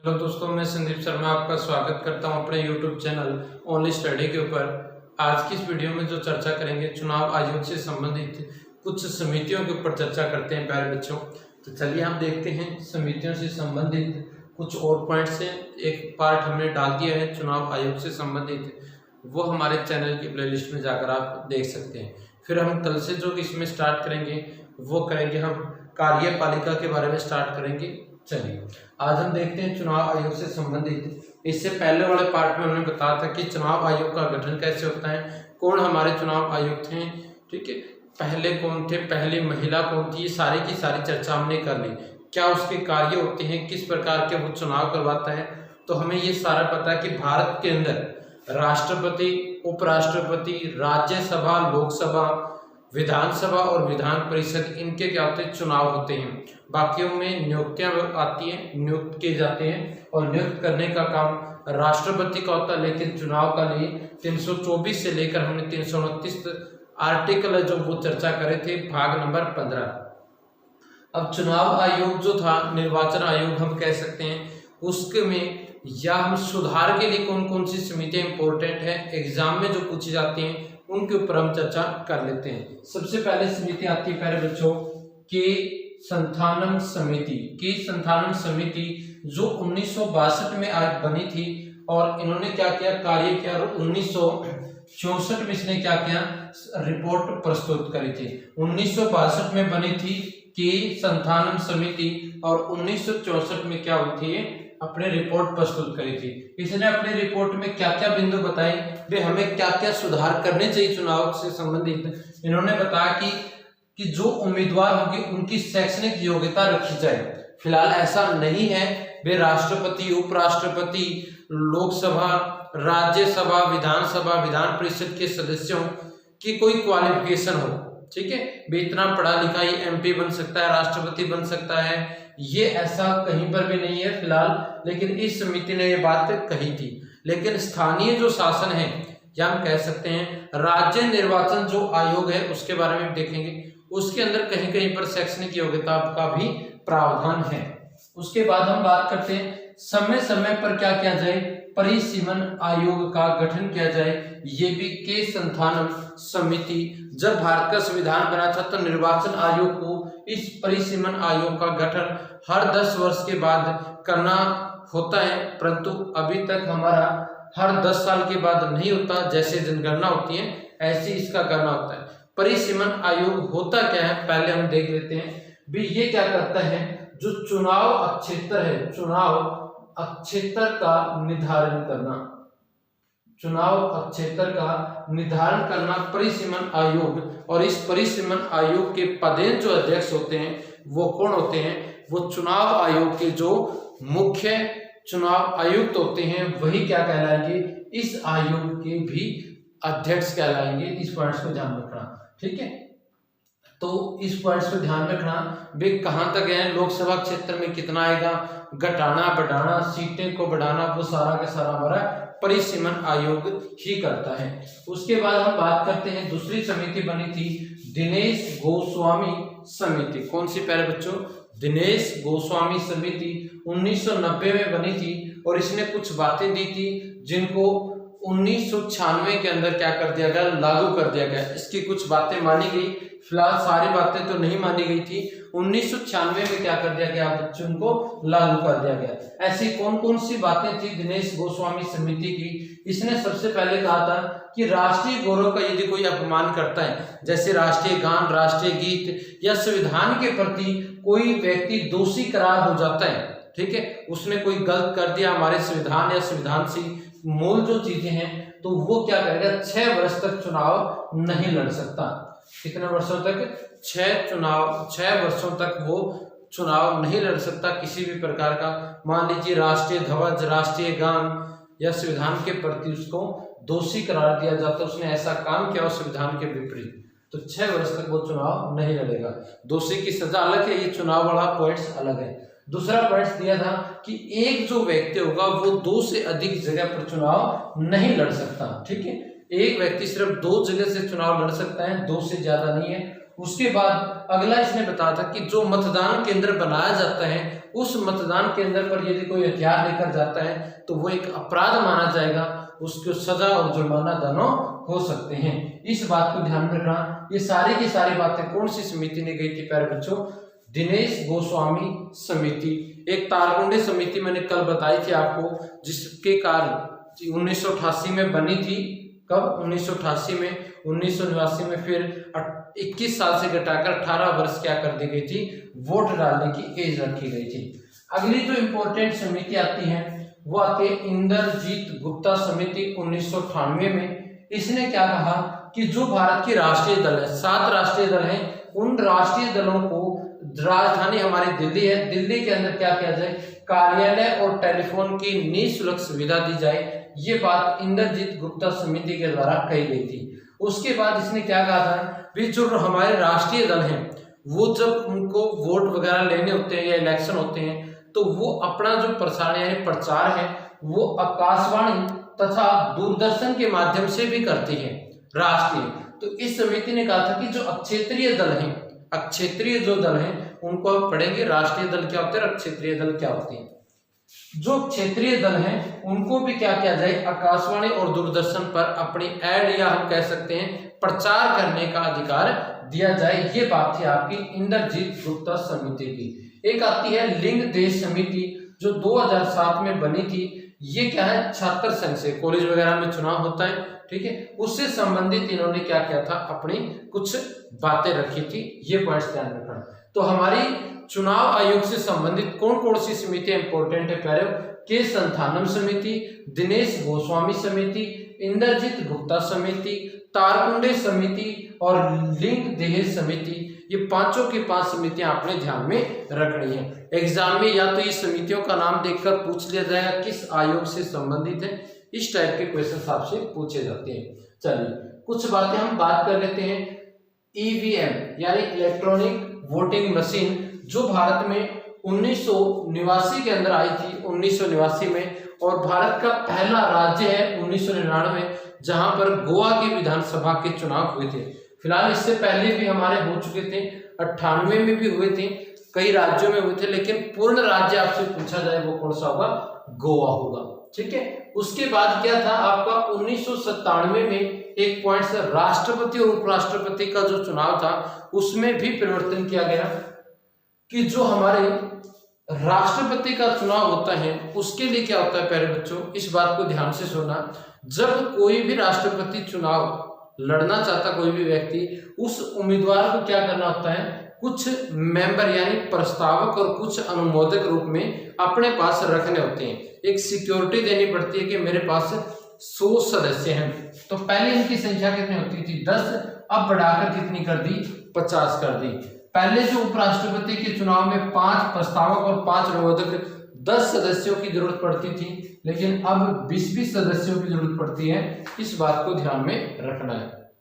Hello दोस्तों, मैं संदीप शर्मा आपका स्वागत करता हूं अपने YouTube चैनल ओनली स्टडी के ऊपर। आज की इस वीडियो में जो चर्चा करेंगे, चुनाव आयोग से संबंधित कुछ समितियों के ऊपर चर्चा करते हैं प्यारे बच्चों। तो चलिए हम देखते हैं समितियों से संबंधित कुछ और पॉइंट्स हैं। एक पार्ट हमने डाल दिया है चुनाव आयोग से संबंधित, वो हमारे चैनल की प्लेलिस्ट में जाकर आप देख सकते हैं। फिर हम कल से जो इसमें स्टार्ट करेंगे वो करेंगे हम कार्यपालिका के बारे में स्टार्ट करेंगे। चलिए आज हम देखते हैं चुनाव आयोग से संबंधित। इससे पहले वाले पार्ट में हमने बताया था कि चुनाव आयोग का गठन कैसे होता है, कौन हमारे चुनाव आयुक्त हैं, ठीक है, पहले कौन थे, पहली महिला कौन थी, ये सारी की सारी चर्चा हमने कर ली। क्या उसके कार्य होते हैं, किस प्रकार के वो चुनाव करवाता है, तो हमें ये सारा पता है कि भारत के अंदर राष्ट्रपति, उपराष्ट्रपति, राज्यसभा, लोकसभा, विधानसभा और विधान परिषद, इनके क्या होते हैं, चुनाव होते हैं। बाकियों में नियुक्तियां आती हैं, नियुक्त किए जाते हैं और नियुक्त करने का काम राष्ट्रपति का होता है। लेकिन चुनाव का लिए 324 से लेकर हमने 329 आर्टिकल है जो वो चर्चा करे थे, भाग नंबर 15। अब चुनाव आयोग जो था, निर्वाचन आयोग हम कह सकते हैं, उसके में या हम सुधार के लिए कौन कौन सी समितियां इंपॉर्टेंट है, एग्जाम में जो पूछी जाती हैं उनके ऊपर हम चर्चा कर लेते हैं। सबसे पहले समिति आती है प्यारे बच्चों के संथानम समिति। की संथानम समिति जो 1962 में आज बनी थी और इन्होंने क्या किया, कार्य किया। 1964 में इसने क्या किया, रिपोर्ट प्रस्तुत करी थी। 1962 में बनी थी की संथानम समिति और 1964 में क्या हुई थी, अपने रिपोर्ट प्रस्तुत करी थी। इसने अपने रिपोर्ट में क्या क्या बिंदु बताए, वे हमें क्या क्या सुधार करने चाहिए चुनाव से संबंधित। इन्होंने बताया कि जो उम्मीदवार होंगे उनकी शैक्षणिक योग्यता रखी जाए। फिलहाल ऐसा नहीं है, वे राष्ट्रपति, उपराष्ट्रपति, लोकसभा, राज्यसभा, विधानसभा, विधान परिषद के सदस्यों की कोई क्वालिफिकेशन हो, ठीक है, वे इतना पढ़ा लिखा ही MP बन सकता है, राष्ट्रपति बन सकता है, ये ऐसा कहीं पर भी नहीं है फिलहाल। लेकिन इस समिति ने ये बात कही थी। लेकिन स्थानीय जो शासन है, या हम कह सकते हैं राज्य निर्वाचन जो आयोग है, उसके बारे में देखेंगे। उसके अंदर कहीं कहीं पर शैक्षणिक योग्यता का भी प्रावधान है। उसके बाद हम बात करते हैं समय समय पर क्या किया जाए, परिसीमन आयोग का गठन किया जाए। ये भी के संथानम समिति, जब भारत का संविधान बना था तो निर्वाचन आयोग को इस परिसीमन आयोग का गठन हर 10 वर्ष के बाद करना होता है, परंतु अभी तक हमारा हर 10 साल के बाद नहीं होता। जैसे जनगणना होती है ऐसे इसका करना होता है। परिसीमन आयोग होता क्या है, पहले हम देख लेते हैं। भी ये क्या करता है, जो चुनाव अक्षेत्र है, चुनाव अक्षेत्र का निर्धारण करना, चुनाव अक्षेत्र का निर्धारण करना परिसीमन आयोग। और इस परिसीमन आयोग के पदेन जो अध्यक्ष होते हैं वो कौन होते हैं, वो चुनाव आयोग के जो मुख्य चुनाव आयुक्त होते हैं वही क्या कहलाएंगे, इस आयोग के भी अध्यक्ष कहलाएंगे। इस पॉइंट्स को ध्यान रखना, ठीक है। तो इस पॉइंट्स को ध्यान रखना, वे कहां तक है, लोकसभा क्षेत्र में कितना आएगा, घटाना बढ़ाना, सीटें को बढ़ाना, वो सारा का सारा हमारा परिसीमन आयोग ही करता है। उसके बाद हम बात करते हैं, दूसरी समिति बनी थी दिनेश गोस्वामी समिति। कौन सी प्यारे बच्चों, दिनेश गोस्वामी समिति 1990 में बनी थी और इसने कुछ बातें दी थी जिनको 1996 के अंदर क्या कर दिया गया, लागू कर दिया गया। इसकी कुछ बातें मानी गई, फिलहाल सारी बातें तो नहीं मानी गई थी। 1996 में क्या कर दिया गया, बच्चों को लागू कर दिया गया। ऐसी कौन कौन सी बातें थी दिनेश गोस्वामी समिति की। इसने सबसे पहले कहा था कि राष्ट्रीय गौरव का यदि कोई अपमान करता है, जैसे राष्ट्रीय गान, राष्ट्रीय गीत या संविधान के प्रति कोई व्यक्ति दोषी करार हो जाता है, ठीक है, उसने कोई गलत कर दिया हमारे संविधान या संविधान से मूल जो चीजें हैं, तो वो क्या करेगा, 6 वर्ष तक चुनाव नहीं लड़ सकता। कितने वर्षों तक, 6 वर्षों तक वो चुनाव नहीं लड़ सकता किसी भी प्रकार का। मान लीजिए राष्ट्रीय ध्वज, राष्ट्रीय गान या संविधान के प्रति उसको दोषी करार दिया जाता, उसने ऐसा काम किया उस संविधान के विपरीत, तो 6 वर्ष तक वो चुनाव नहीं लड़ेगा। दोषी की सजा अलग है, ये चुनाव वाला पॉइंट्स अलग है। दूसरा पॉइंट दिया था कि एक जो व्यक्ति होगा वो 2 से अधिक जगह पर चुनाव नहीं लड़ सकता, ठीक है। एक व्यक्ति सिर्फ 2 जगह से चुनाव लड़ सकता है, 2 से ज्यादा नहीं है। उसके बाद अगला इसने बताया था कि जो मतदान केंद्र बनाया जाता है उस मतदान केंद्र पर यदि कोई हथियार लेकर जाता है तो वो एक अपराध माना जाएगा, उसको सजा और जुर्माना दोनों हो सकते हैं। इस बात को ध्यान में रखना। ये सारी की सारी बातें कौन सी समिति ने गई थी प्यारे बच्चों? दिनेश गोस्वामी समिति। एक तारकुंडे समिति मैंने कल बताई थी आपको, जिसके कार्य 1988 में बनी थी। कब? 1988 में। 1989 में फिर 21 साल से घटाकर 18 वर्ष क्या कर दी गई थी? वोट डालने की एज रखी गई थी। अगली जो इंपॉर्टेंट समिति आती है वो आती है इंद्रजीत गुप्ता समिति 1998 में। इसने क्या कहा कि जो भारत की राष्ट्रीय दल है, 7 राष्ट्रीय दल हैं, उन राष्ट्रीय दलों को राजधानी हमारी दिल्ली है, दिल्ली के अंदर क्या किया जाए? कार्यालय और टेलीफोन की निःशुल्क सुविधा दी जाए। ये बात इंद्रजीत गुप्ता समिति के द्वारा कही गई थी। उसके बाद इसने क्या कहा था? भी जो हमारे राष्ट्रीय दल हैं वो जब उनको वोट वगैरह लेने होते हैं या इलेक्शन होते हैं तो वो अपना जो प्रसारण यानी प्रचार है वो आकाशवाणी तथा दूरदर्शन के माध्यम से भी करती है राष्ट्रीय। तो इस समिति ने कहा था कि जो अक्षेत्रीय दल हैं, अक्षेत्रीय जो दल हैं उनको हम पढ़ेंगे। राष्ट्रीय दल क्या होते हैं, अक्षेत्रीय दल क्या होते हैं। जो क्षेत्रीय दल हैं उनको भी क्या किया जाए? आकाशवाणी और दूरदर्शन पर अपनी एड या हम कह सकते हैं प्रचार करने का अधिकार दिया जाए। ये बात थी आपकी इंद्रजीत गुप्ता समिति की। एक आती है लिंग देश समिति जो 2007 में बनी थी। ये क्या है? छात्र संघ से, कॉलेज वगैरह में चुनाव होता है, ठीक है, उससे संबंधित इन्होंने क्या किया था? अपनी कुछ बातें रखी थी। ये पॉइंट्स ध्यान रखना। तो हमारी चुनाव आयोग से संबंधित कौन कौन सी समितियां इंपॉर्टेंट है प्यारे? के संथानम समिति, दिनेश गोस्वामी समिति, इंद्रजीत गुप्ता समिति, तारकुंडे समिति और लिंग देह समिति। ये पांचों की 5 समितियां आपने ध्यान में रखनी है। एग्जाम में या तो इस समितियों का नाम देखकर पूछ लिया जाएगा किस आयोग से संबंधित है, इस टाइप के क्वेश्चन आपसे पूछे जाते हैं। चलिए कुछ बातें हम बात कर लेते हैं। ईवीएम यानी इलेक्ट्रॉनिक वोटिंग मशीन जो भारत में 1989 के अंदर आई थी, 1989 में, और भारत का पहला राज्य है 1999 जहां पर गोवा की विधानसभा के चुनाव हुए थे। फिलहाल इससे पहले भी हमारे हो चुके थे, 98 में भी हुए थे, कई राज्यों में हुए थे, लेकिन पूर्ण राज्य आपसे पूछा जाए वो कौन सा होगा? गोवा होगा, ठीक है। उसके बाद क्या था आपका 1997 में एक पॉइंट से राष्ट्रपति और उपराष्ट्रपति का जो चुनाव था उसमें भी परिवर्तन किया गया कि जो हमारे राष्ट्रपति का चुनाव होता है उसके लिए क्या होता है प्यारे बच्चों, इस बात को ध्यान से सुनना। जब कोई भी राष्ट्रपति चुनाव लड़ना चाहता कोई भी व्यक्ति, उस उम्मीदवार को क्या करना होता है? कुछ मेंबर यानी प्रस्तावक और कुछ अनुमोदक रूप में अपने पास रखने होते हैं। एक सिक्योरिटी देनी पड़ती है कि मेरे पास 100 सदस्य हैं। तो पहले इनकी संख्या कितनी होती थी? 10, अब बढ़ाकर कितनी कर दी? 50 कर दी। पहले जो उपराष्ट्रपति के चुनाव में 5 प्रस्तावक और 5 अनुमोदक 10 सदस्यों की जरूरत पड़ती थी, लेकिन अब 20-20 सदस्यों की जरूरत पड़ती है। इस बात को ध्यान में रखना है।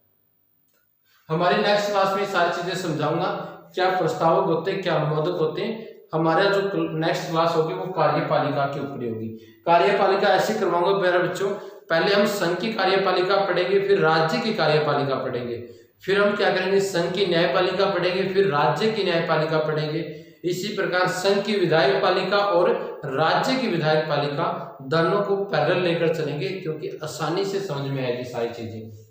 हमारी नेक्स्ट क्लास में सारी चीजें समझाऊंगा, क्या प्रस्तावक होते हैं, क्या अनुमोदक होते हैं। हमारा जो नेक्स्ट क्लास होगी वो कार्यपालिका के ऊपर होगी। कार्यपालिका ऐसे करवाऊंगा मेरे बच्चों, पहले हम संघ की कार्यपालिका पढ़ेंगे, फिर राज्य की कार्यपालिका पढ़ेंगे, फिर हम क्या करेंगे? संघ की न्यायपालिका पढ़ेंगे, फिर राज्य की न्यायपालिका पढ़ेंगे। इसी प्रकार संघ की विधायक पालिका और राज्य की विधायक पालिका दोनों को पैरेलल लेकर चलेंगे, क्योंकि आसानी से समझ में आएगी सारी चीजें।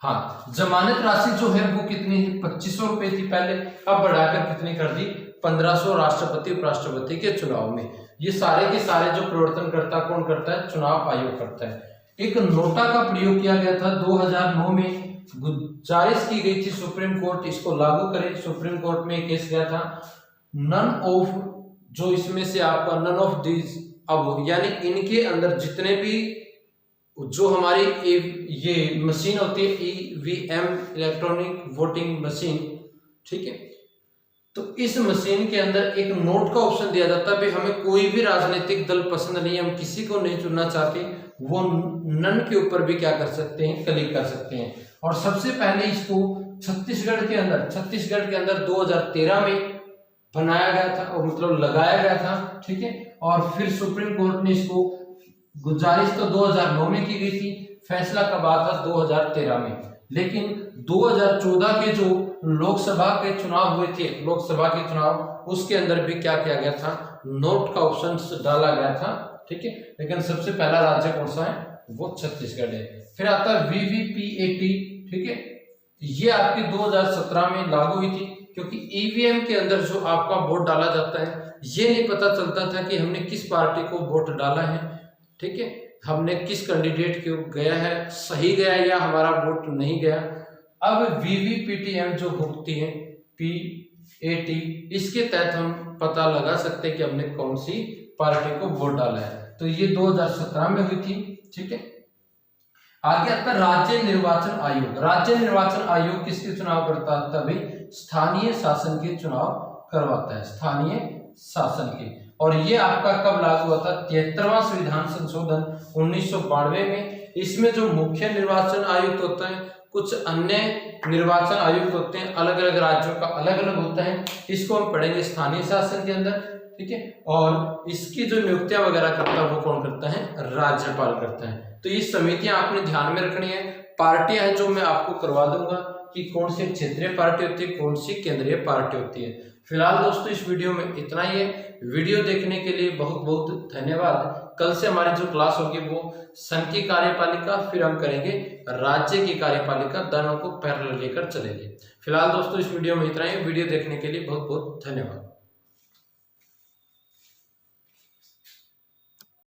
हाँ, जमानत राशि जो है वो कितनी है? 2500 रुपए थी पहले, अब बढ़ाकर कितनी कर दी? 1500 राष्ट्रपति उपराष्ट्रपति के चुनाव में। ये सारे के सारे जो परिवर्तन करता कौन करता है? चुनाव आयोग करता है। एक नोटा का प्रयोग किया गया था 2009 में, गुजारिश की गई थी सुप्रीम कोर्ट इसको लागू करे। सुप्रीम कोर्ट में केस गया था, नन ऑफ, जो इसमें से आपका नन ऑफ दिस, अब यानी इनके अंदर जितने भी जो हमारी ये मशीन होती है ईवीएम इलेक्ट्रॉनिक वोटिंग मशीन, ठीक है, तो इस मशीन के अंदर एक नोट का ऑप्शन दिया जाता है। हमें कोई भी राजनीतिक दल पसंद नहीं, हम किसी को नहीं चुनना चाहते, वो नन के ऊपर भी क्या कर सकते हैं? क्लिक कर सकते हैं। और सबसे पहले इसको छत्तीसगढ़ के अंदर 2013 में बनाया गया था, और मतलब लगाया गया था, ठीक है। और फिर सुप्रीम कोर्ट ने इसको, गुजारिश तो 2009 में की गई थी, फैसला कब आया था? 2013 में। लेकिन 2014 के जो लोकसभा के चुनाव हुए थे, लोकसभा के चुनाव, उसके अंदर भी क्या किया गया था, नोट का ऑप्शन डाला गया था, ठीक है। लेकिन सबसे पहला राज्य कौन सा है, वो छत्तीसगढ़ है। फिर आता है वीवीपीएटी, ठीक है, ये आपकी 2017 में लागू हुई थी, क्योंकि ईवीएम के अंदर जो आपका वोट डाला जाता है, ये नहीं पता चलता था कि हमने किस पार्टी को वोट डाला है, ठीक है, हमने किस कैंडिडेट को गया है, सही गया या हमारा वोट नहीं गया। अब वीवीपीटीएम जो होती है, पीएटी, इसके तहत हम पता लगा सकते हैं कि हमने कौन सी पार्टी को वोट डाला है। तो ये 2017 में हुई थी, ठीक है। आगे आता है राज्य निर्वाचन आयोग। राज्य निर्वाचन आयोग किसके चुनाव करता है, तभी स्थानीय शासन के चुनाव करवाता है, स्थानीय शासन के। और ये आपका कब लागू हुआ था, 73वां संविधान संशोधन 1992 में। इसमें जो मुख्य निर्वाचन आयुक्त होता है, कुछ अन्य निर्वाचन आयुक्त होते हैं, अलग अलग राज्यों का अलग अलग होता है, इसको हम पढ़ेंगे स्थानीय शासन के अंदर, ठीक है। और इसकी जो नियुक्तियां वगैरह करता है वो कौन करता है, राज्यपाल करता है। तो ये समितियां आपने ध्यान में रखनी है। पार्टियां हैं जो मैं आपको करवा दूंगा कि कौन सी क्षेत्रीय पार्टी होती है, कौन सी केंद्रीय पार्टी होती है। फिलहाल दोस्तों इस वीडियो में इतना ही है। वीडियो देखने के लिए बहुत बहुत धन्यवाद। कल से हमारी जो क्लास होगी वो संघ की कार्यपालिका, फिर हम करेंगे राज्य की कार्यपालिका, दोनों को पैरेलल लेकर चलेंगे। फिलहाल दोस्तों इस वीडियो में इतना ही। वीडियो देखने के लिए बहुत बहुत धन्यवाद।